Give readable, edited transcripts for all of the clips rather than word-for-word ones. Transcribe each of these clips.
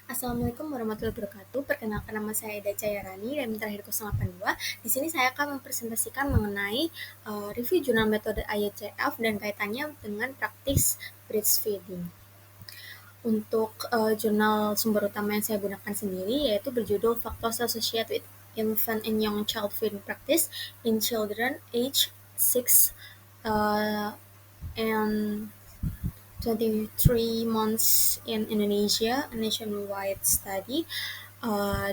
Assalamualaikum warahmatullahi wabarakatuh. Perkenalkan nama saya Eda Cahyarani dan terakhir 082. Di sini saya akan mempresentasikan mengenai review jurnal metode IECF dan kaitannya dengan praktis breastfeeding. Untuk jurnal sumber utama yang saya gunakan sendiri yaitu berjudul Factors Associated with Infant and Young Child Feeding Practice in Children Age 6 and 23 months in Indonesia, a nationwide study,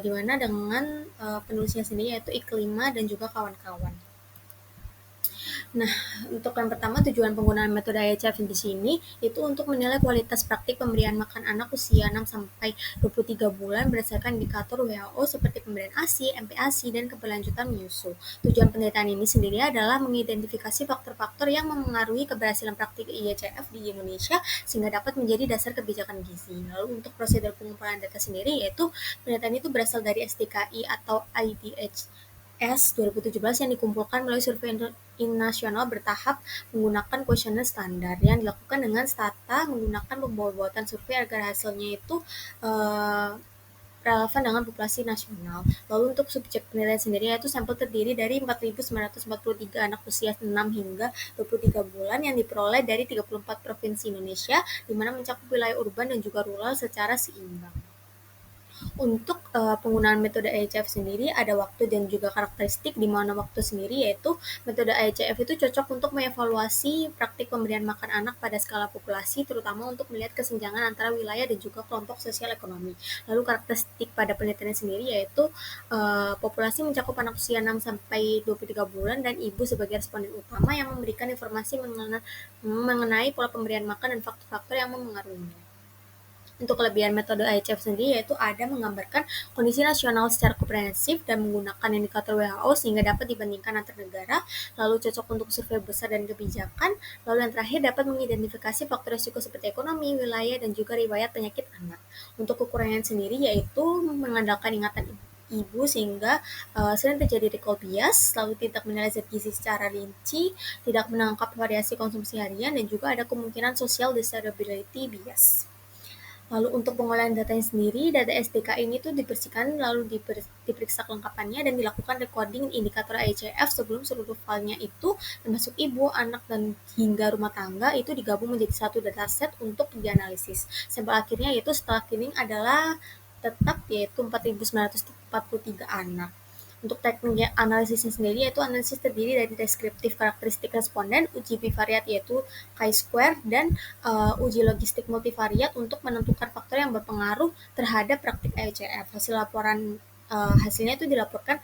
di mana dengan penulisnya sendiri yaitu Iklima dan juga kawan-kawan. Nah, untuk yang pertama tujuan penggunaan metode IHF di sini itu untuk menilai kualitas praktik pemberian makan anak usia 6 sampai 23 bulan berdasarkan indikator WHO seperti pemberian ASI, MPASI, dan keberlanjutan menyusu. Tujuan penelitian ini sendiri adalah mengidentifikasi faktor-faktor yang memengaruhi keberhasilan praktik IHF di Indonesia sehingga dapat menjadi dasar kebijakan gizi. Lalu untuk prosedur pengumpulan data sendiri yaitu penelitian itu berasal dari SDKI atau IDHS 2017 yang dikumpulkan melalui survei nasional bertahap menggunakan kuesioner standar yang dilakukan dengan stata menggunakan pembuatan survei agar hasilnya itu relevan dengan populasi nasional. Lalu untuk subjek penilaian sendiri yaitu sampel terdiri dari 4.943 anak usia 6 hingga 23 bulan yang diperoleh dari 34 provinsi Indonesia di mana mencakup wilayah urban dan juga rural secara seimbang. Untuk penggunaan metode IHF sendiri ada waktu dan juga karakteristik di mana waktu sendiri yaitu metode IHF itu cocok untuk mengevaluasi praktik pemberian makan anak pada skala populasi terutama untuk melihat kesenjangan antara wilayah dan juga kelompok sosial ekonomi. Lalu karakteristik pada penelitian sendiri yaitu populasi mencakup anak usia 6 sampai 23 bulan dan ibu sebagai responden utama yang memberikan informasi mengenai pola pemberian makan dan faktor-faktor yang memengaruhinya. Untuk kelebihan metode IHF sendiri yaitu ada menggambarkan kondisi nasional secara komprehensif dan menggunakan indikator WHO sehingga dapat dibandingkan antar negara, lalu cocok untuk survei besar dan kebijakan, lalu yang terakhir dapat mengidentifikasi faktor risiko seperti ekonomi, wilayah, dan juga riwayat penyakit anak. Untuk kekurangan sendiri yaitu mengandalkan ingatan ibu sehingga sering terjadi recall bias, lalu tidak menilai zat gizi secara rinci, tidak menangkap variasi konsumsi harian, dan juga ada kemungkinan social desirability bias. Lalu untuk pengolahan datanya sendiri, data SDK ini tuh dibersihkan lalu diperiksa kelengkapannya dan dilakukan recording indikator IHF sebelum seluruh filenya itu termasuk ibu, anak, dan hingga rumah tangga itu digabung menjadi satu dataset untuk dianalisis. Sampel akhirnya yaitu setelah cleaning adalah tetap yaitu 4.943 anak. Untuk teknik analisisnya sendiri yaitu analisis terdiri dari deskriptif karakteristik responden, uji bivariat yaitu chi-square, dan uji logistik multivariat untuk menentukan faktor yang berpengaruh terhadap praktik IHF. Hasilnya itu dilaporkan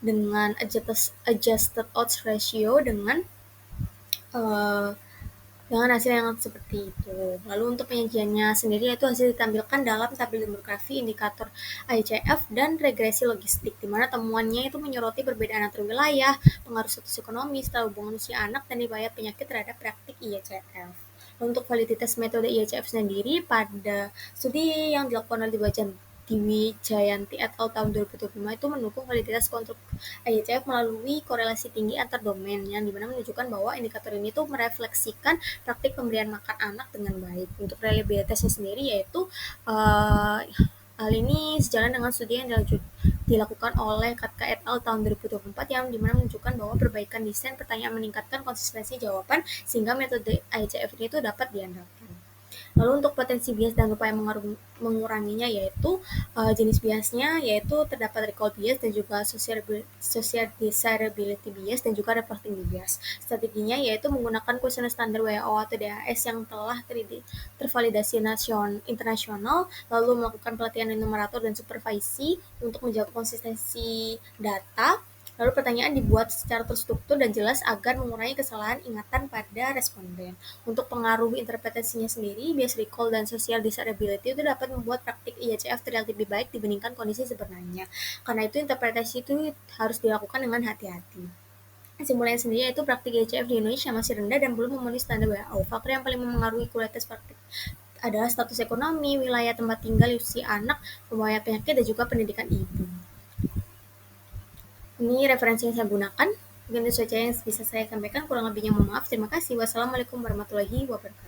dengan adjusted odds ratio uh, dengan hasil yang seperti itu. Lalu untuk penyajiannya sendiri yaitu hasil ditampilkan dalam tabel demografi indikator IHF dan regresi logistik, di mana temuannya itu menyoroti perbedaan antar wilayah, pengaruh status ekonomi, setelah hubungan usia anak, dan riwayat penyakit terhadap praktik IHF. Untuk validitas metode IHF sendiri pada studi yang dilakukan oleh Dewi Jayanti et al. Tahun 2025 itu mendukung validitas konstruk IHF melalui korelasi tinggi antar domain yang dimana menunjukkan bahwa indikator ini tuh merefleksikan praktik pemberian makan anak dengan baik. Untuk reliabilitasnya sendiri yaitu hal ini sejalan dengan studi yang dilakukan oleh Katka et al. Tahun 2024 yang dimana menunjukkan bahwa perbaikan desain pertanyaan meningkatkan konsistensi jawaban sehingga metode IHF ini itu dapat diandalkan. Lalu untuk potensi bias dan upaya menguranginya yaitu jenis biasnya yaitu terdapat recall bias dan juga social desirability bias dan juga reporting bias. Strateginya yaitu menggunakan kuesioner standar WHO atau DHS yang telah tervalidasi internasional, lalu melakukan pelatihan numerator dan supervisi untuk menjaga konsistensi data. Lalu pertanyaan dibuat secara terstruktur dan jelas agar mengurangi kesalahan ingatan pada responden. Untuk pengaruh interpretasinya sendiri, bias recall dan social desirability itu dapat membuat praktik IHF terlihat lebih baik dibandingkan kondisi sebenarnya. Karena itu interpretasi itu harus dilakukan dengan hati-hati. Kesimpulannya sendiri yaitu praktik IHF di Indonesia masih rendah dan belum memenuhi standar WHO. Faktor yang paling memengaruhi kualitas praktik adalah status ekonomi, wilayah tempat tinggal, usia anak, riwayat penyakit, dan juga pendidikan ibu. Ini referensi yang saya gunakan. Mungkin itu saja yang bisa saya sampaikan. Kurang lebihnya mohon maaf. Terima kasih. Wassalamualaikum warahmatullahi wabarakatuh.